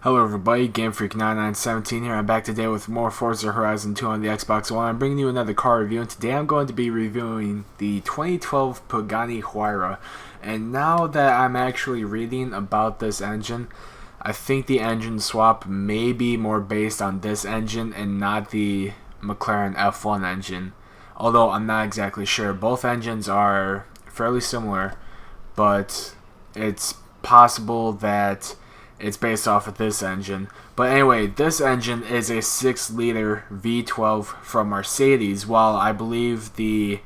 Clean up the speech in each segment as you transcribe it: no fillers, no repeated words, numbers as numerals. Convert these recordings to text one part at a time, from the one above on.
Hello everybody, GameFreak9917 here. I'm back today with more Forza Horizon 2 on the Xbox One. I'm bringing you another car review, and today I'm going to be reviewing the 2012 PAGANI HUAYRA. And now that I'm actually reading about this engine, I think the engine swap may be more based on this engine and not the McLaren F1 engine. Although I'm not exactly sure. Both engines are fairly similar, but it's possible that it's based off of this engine. But anyway, this engine is a 6-liter V12 from Mercedes, while I believe the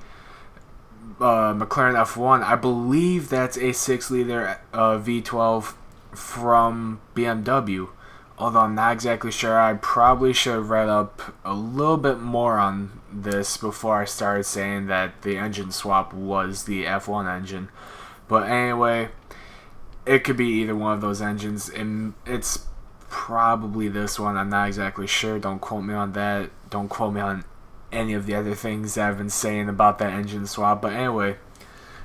McLaren F1, I believe that's a 6-liter V12 from BMW. Although I'm not exactly sure. I probably should have read up a little bit more on this before I started saying that the engine swap was the F1 engine. But anyway, it could be either one of those engines, and it's probably this one. I'm not exactly sure. Don't quote me on that. Don't quote me on any of the other things that I've been saying about that engine swap. But anyway,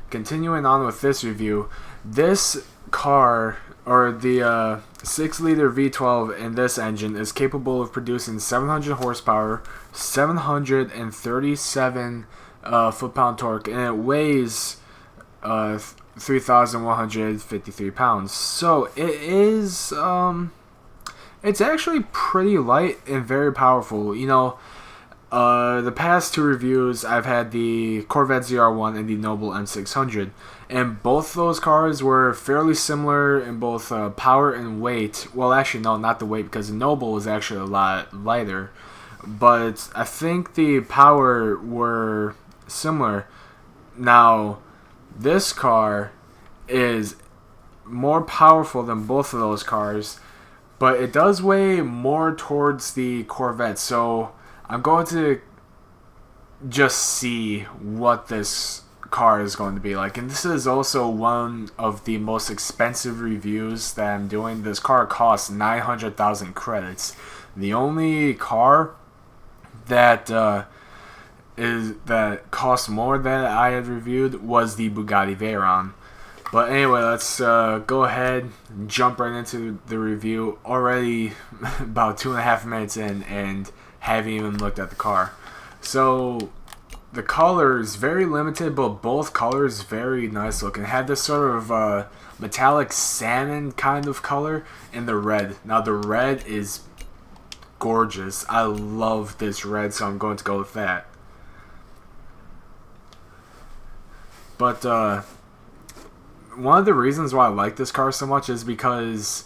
continuing on with this review, this car, or the 6-liter V12 in this engine, is capable of producing 700 horsepower, 737 foot-pound torque, and it weighs 3,153 pounds. So it is, it's actually pretty light and very powerful. You know, the past two reviews, I've had the Corvette ZR1 and the Noble M600, and both those cars were fairly similar in both power and weight. Well, actually, no, not the weight, because the Noble was actually a lot lighter, but I think the power were similar. Now, this car is more powerful than both of those cars, but it does weigh more towards the Corvette. So I'm going to just see what this car is going to be like. And this is also one of the most expensive reviews that I'm doing. This car costs 900,000 credits. The only car that cost more than I had reviewed was the Bugatti Veyron. But anyway, let's go ahead and jump right into the review. Already about 2.5 minutes in and haven't even looked at the car. So the color is very limited, but both colors very nice looking. It had this sort of metallic salmon kind of color in the red. Now the red is gorgeous. I love this red, so I'm going to go with that. But one of the reasons why I like this car so much is because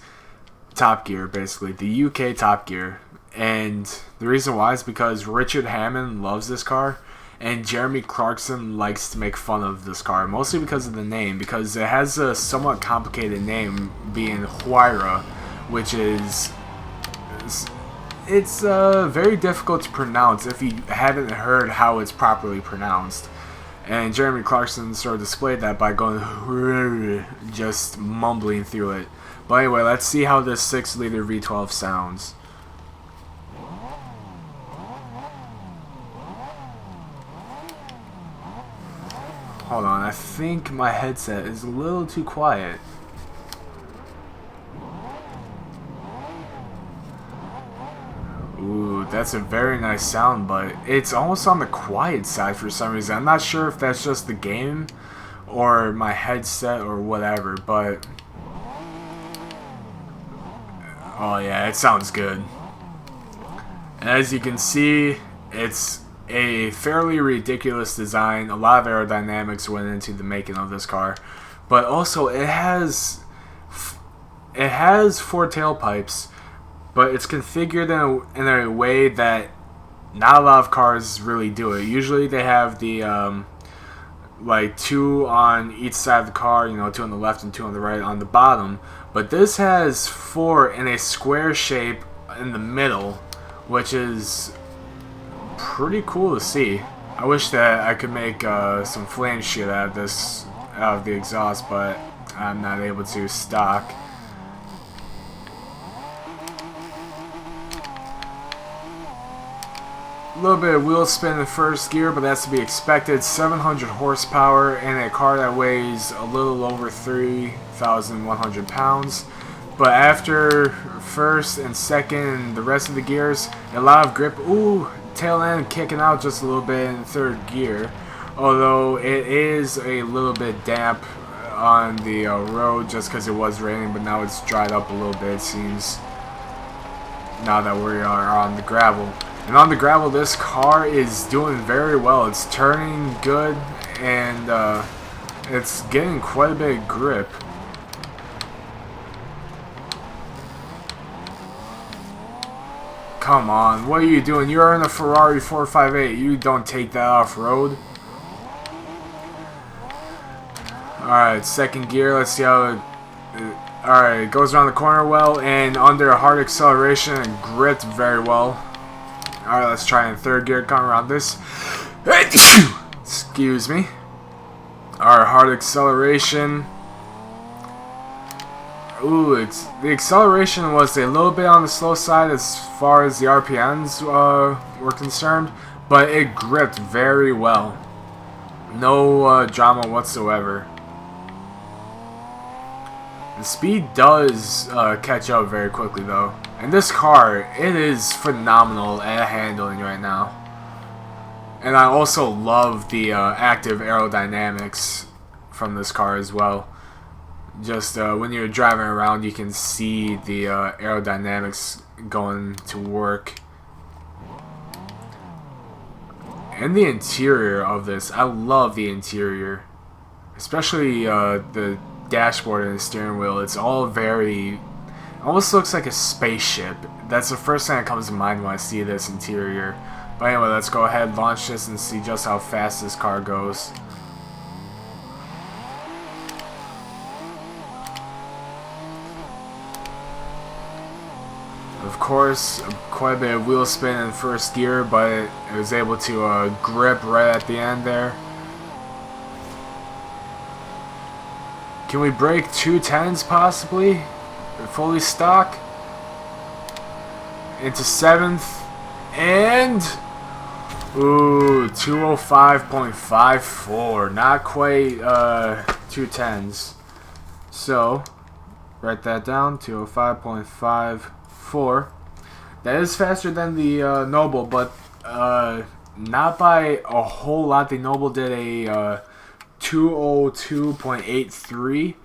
Top Gear, basically, the UK Top Gear. And the reason why is because Richard Hammond loves this car, and Jeremy Clarkson likes to make fun of this car, mostly because of the name, because it has a somewhat complicated name, being Huayra, which is, it's very difficult to pronounce if you haven't heard how it's properly pronounced. And Jeremy Clarkson sort of displayed that by going just mumbling through it. But anyway, let's see how this 6-liter V12 sounds. Hold on, I think my headset is a little too quiet. Ooh, that's a very nice sound, but it's almost on the quiet side for some reason. I'm not sure if that's just the game or my headset or whatever, but oh yeah, it sounds good. And as you can see, it's a fairly ridiculous design. A lot of aerodynamics went into the making of this car, but also it has 4 tailpipes. But it's configured in a way that not a lot of cars really do it. Usually they have the like 2 on each side of the car, you know, 2 on the left and 2 on the right on the bottom. But this has 4 in a square shape in the middle, which is pretty cool to see. I wish that I could make some flame shit out of the exhaust, but I'm not able to stock. A little bit of wheel spin in first gear, but that's to be expected. 700 horsepower in a car that weighs a little over 3,100 pounds. But after first and second and the rest of the gears, a lot of grip. Ooh, tail end kicking out just a little bit in third gear. Although it is a little bit damp on the road just because it was raining, but now it's dried up a little bit, it seems, now that we are on the gravel. And on the gravel, this car is doing very well. It's turning good, and it's getting quite a bit of grip. Come on, what are you doing? You're in a Ferrari 458. You don't take that off-road. Alright, second gear. Let's see how it... Alright, it goes around the corner well, and under a hard acceleration and gripped very well. Alright, let's try in third gear, come around this. Excuse me. Alright, hard acceleration. Ooh, the acceleration was a little bit on the slow side as far as the RPMs were concerned, but it gripped very well. No drama whatsoever. The speed does catch up very quickly though. And this car, it is phenomenal at handling right now. And I also love the active aerodynamics from this car as well. Just when you're driving around, you can see the aerodynamics going to work. And the interior of this, I love the interior. Especially the dashboard and the steering wheel. It's all very... almost looks like a spaceship. That's the first thing that comes to mind when I see this interior. But anyway, let's go ahead, launch this, and see just how fast this car goes. Of course, quite a bit of wheel spin in first gear, but it was able to grip right at the end there. Can we break 210s possibly? Fully stock? Into 7th. And... ooh, 205.54. Not quite 210s. So, write that down. 205.54. That is faster than the Noble, but not by a whole lot. The Noble did a 202.83,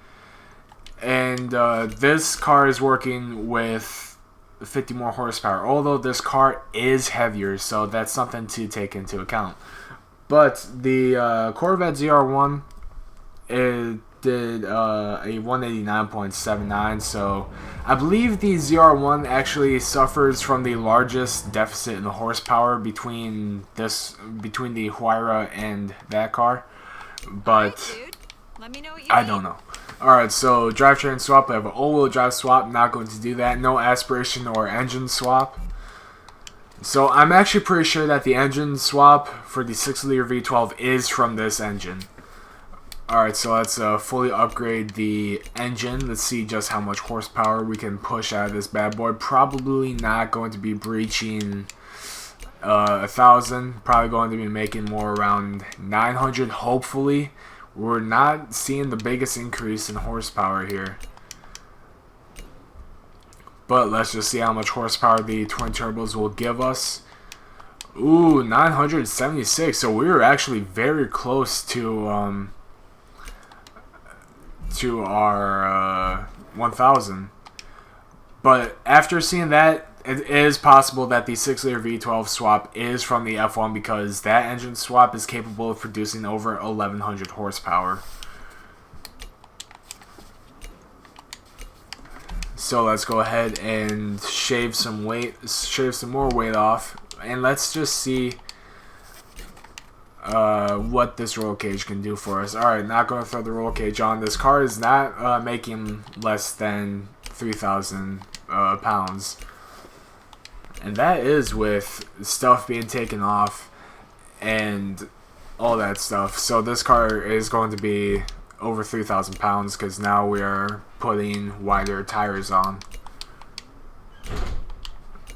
and this car is working with 50 more horsepower, although this car is heavier, so that's something to take into account. But the Corvette ZR1, it did a 189.79, so I believe the ZR1 actually suffers from the largest deficit in the horsepower between the Huayra and that car. But let me know what you I don't know. Alright, so drivetrain swap. I have an all-wheel drive swap. Not going to do that. No aspiration or engine swap. So I'm actually pretty sure that the engine swap for the 6-liter V12 is from this engine. Alright, so let's fully upgrade the engine. Let's see just how much horsepower we can push out of this bad boy. Probably not going to be breaching 1,000. Probably going to be making more around 900, hopefully. We're not seeing the biggest increase in horsepower here. But let's just see how much horsepower the twin turbos will give us. Ooh, 976. So we were actually very close to our 1,000. But after seeing that, it is possible that the 6-liter V12 swap is from the F1 because that engine swap is capable of producing over 1,100 horsepower. So let's go ahead and shave some more weight off, and let's just see what this roll cage can do for us. Alright, not going to throw the roll cage on. This car is not making less than 3,000 pounds. And that is with stuff being taken off and all that stuff. So this car is going to be over 3,000 pounds because now we are putting wider tires on.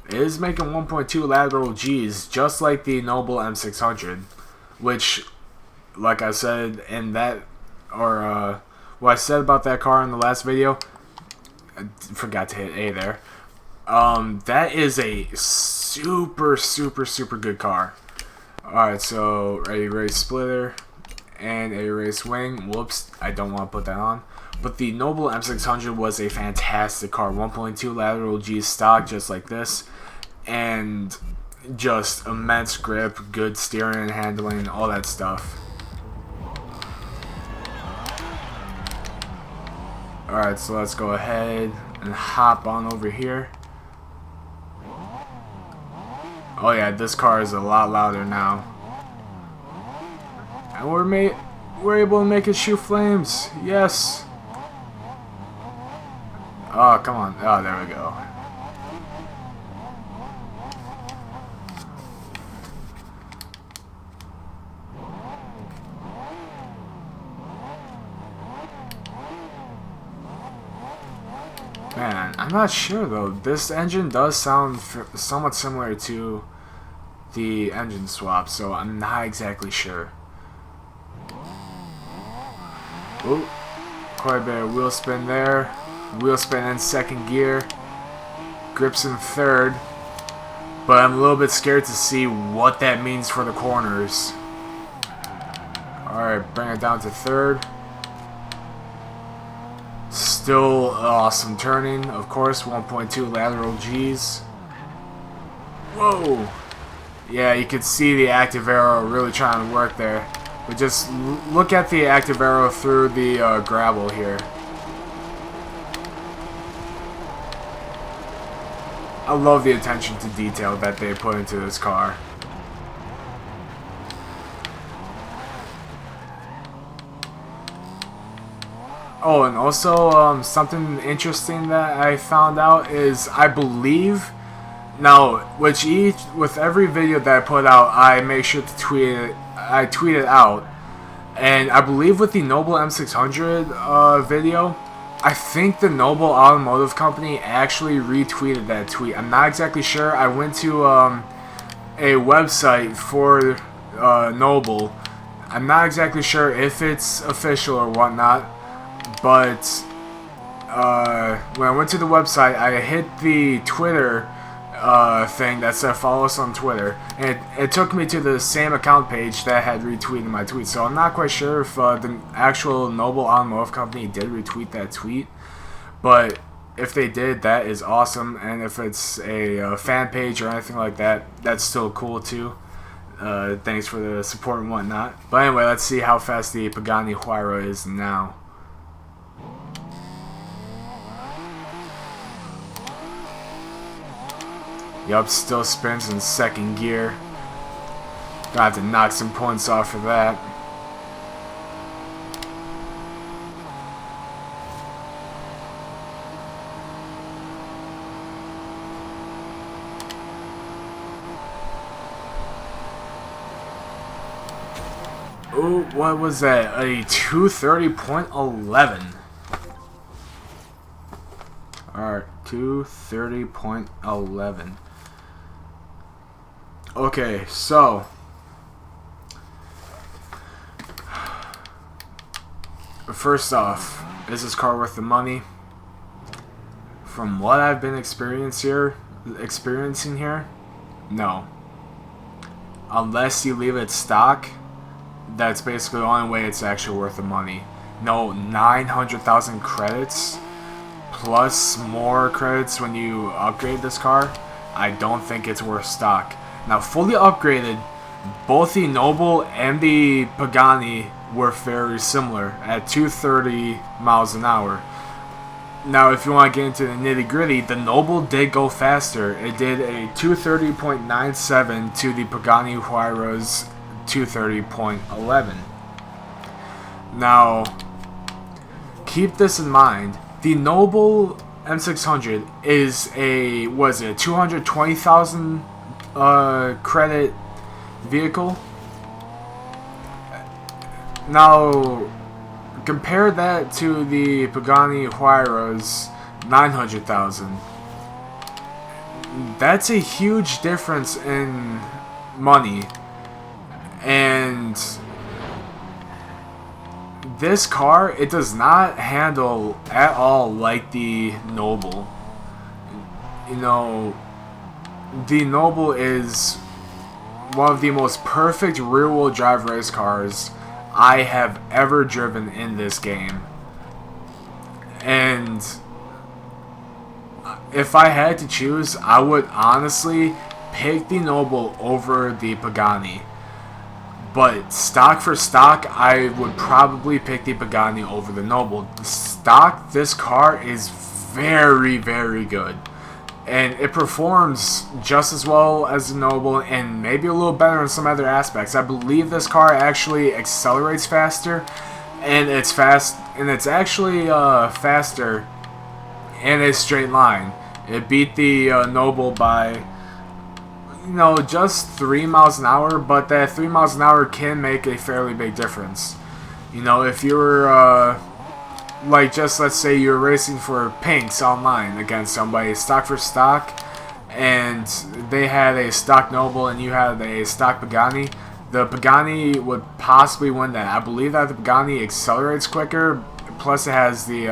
It is making 1.2 lateral G's just like the Noble M600. Which, like I said in that, or what I said about that car in the last video, I forgot to hit A there. That is a super good car. Alright, so a race splitter and a race wing. Whoops, I don't want to put that on. But the Noble M600 was a fantastic car. 1.2 lateral G stock, just like this. And just immense grip, good steering and handling, all that stuff. Alright, so let's go ahead and hop on over here. Oh yeah, this car is a lot louder now. And we're able to make it shoot flames. Yes. Oh, come on. Oh, there we go. Man, I'm not sure though. This engine does sound somewhat similar to the engine swap, so I'm not exactly sure. Ooh, quite a bit of wheel spin there. Wheel spin in second gear. Grips in third. But I'm a little bit scared to see what that means for the corners. Alright, bring it down to third. Still awesome turning, of course, 1.2 lateral Gs. Whoa! Yeah, you can see the active arrow really trying to work there. But just look at the active arrow through the gravel here. I love the attention to detail that they put into this car. Oh, and also something interesting that I found out is I believe now with every video that I put out, I make sure to tweet it. I tweet it out, and I believe with the Noble M600 video, I think the Noble Automotive Company actually retweeted that tweet. I'm not exactly sure. I went to a website for Noble. I'm not exactly sure if it's official or whatnot. But when I went to the website, I hit the Twitter thing that said follow us on Twitter, and it took me to the same account page that had retweeted my tweet. So I'm not quite sure if the actual Noble Automotive Company did retweet that tweet, but if they did, that is awesome. And if it's a fan page or anything like that, that's still cool too. Thanks for the support and whatnot. But anyway, let's see how fast the Pagani Huayra is now. Yup, still spins in second gear. Gonna have to knock some points off for that. Ooh, what was that? A 230.11. Alright, 230.11. Okay, so first off, is this car worth the money? From what I've been experiencing here, no. Unless you leave it stock, that's basically the only way it's actually worth the money. No, 900,000 credits plus more credits when you upgrade this car. I don't think it's worth stock. Now, fully upgraded, both the Noble and the Pagani were very similar at 230 miles an hour. Now, if you want to get into the nitty-gritty, the Noble did go faster. It did a 230.97 to the Pagani Huayra's 230.11. Now, keep this in mind. The Noble M600 is a, what is it, 220,000 credit vehicle. Now, compare that to the Pagani Huayra's 900,000. That's a huge difference in money, and this car, it does not handle at all like the Noble. You know, the Noble is one of the most perfect rear-wheel drive race cars I have ever driven in this game. And if I had to choose, I would honestly pick the Noble over the Pagani. But stock for stock, I would probably pick the Pagani over the Noble. Stock, this car is very, very good. And it performs just as well as the Noble, and maybe a little better in some other aspects. I believe this car actually accelerates faster, and it's actually faster in a straight line. It beat the Noble by, you know, just 3 miles an hour, but that 3 miles an hour can make a fairly big difference. You know, if you're like, just let's say you're racing for pinks online against somebody stock for stock, and they had a stock Noble and you had a stock Pagani, the Pagani would possibly win that. I believe that the Pagani accelerates quicker, plus it has the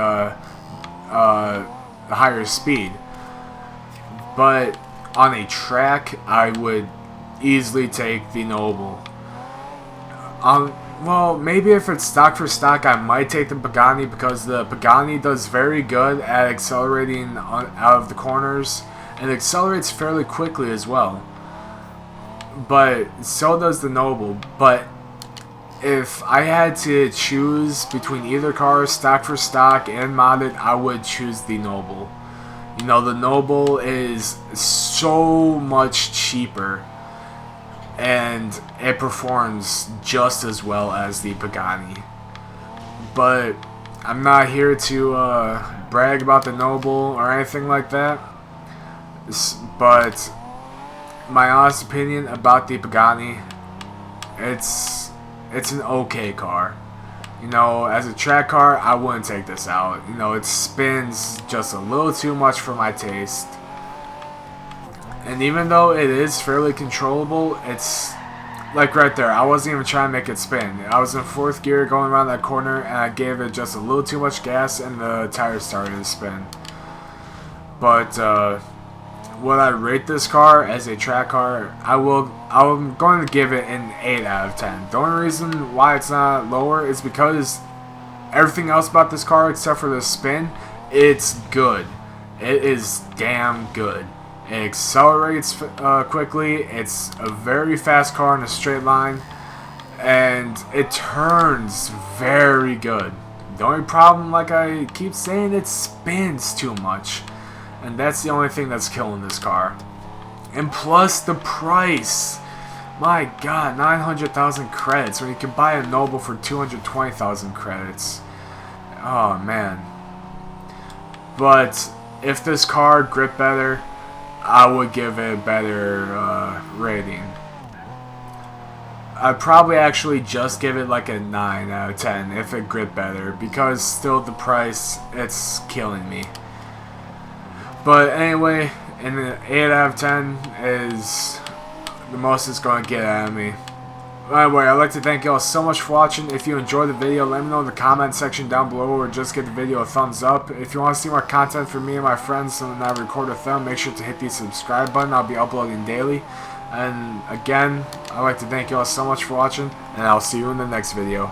higher speed. But on a track, I would easily take the Noble. Well, maybe if it's stock for stock, I might take the Pagani, because the Pagani does very good at accelerating out of the corners, and accelerates fairly quickly as well. But so does the Noble. But if I had to choose between either car, stock for stock and modded, I would choose the Noble. You know, the Noble is so much cheaper, and it performs just as well as the Pagani. But I'm not here to brag about the Noble or anything like that. But my honest opinion about the Pagani, it's an okay car. You know, as a track car, I wouldn't take this out. You know, it spins just a little too much for my taste. And even though it is fairly controllable, it's like right there, I wasn't even trying to make it spin. I was in 4th gear going around that corner, and I gave it just a little too much gas, and the tires started to spin. But would I rate this car as a track car? I'm going to give it an 8 out of 10. The only reason why it's not lower is because everything else about this car, except for the spin, it's good. It is damn good. It accelerates quickly. It's a very fast car in a straight line, and it turns very good. The only problem, like I keep saying, it spins too much, and that's the only thing that's killing this car. And plus the price. My god, 900,000 credits when you can buy a Noble for 220,000 credits. Oh man. But if this car gripped better, I would give it a better rating. I'd probably actually just give it like a 9 out of 10 if it gripped better, because still the price, it's killing me. But anyway, an 8 out of 10 is the most it's going to get out of me. Anyway, I'd like to thank y'all so much for watching. If you enjoyed the video, let me know in the comment section down below, or just give the video a thumbs up. If you want to see more content from me and my friends when I record with them, make sure to hit the subscribe button. I'll be uploading daily. And again, I'd like to thank y'all so much for watching, and I'll see you in the next video.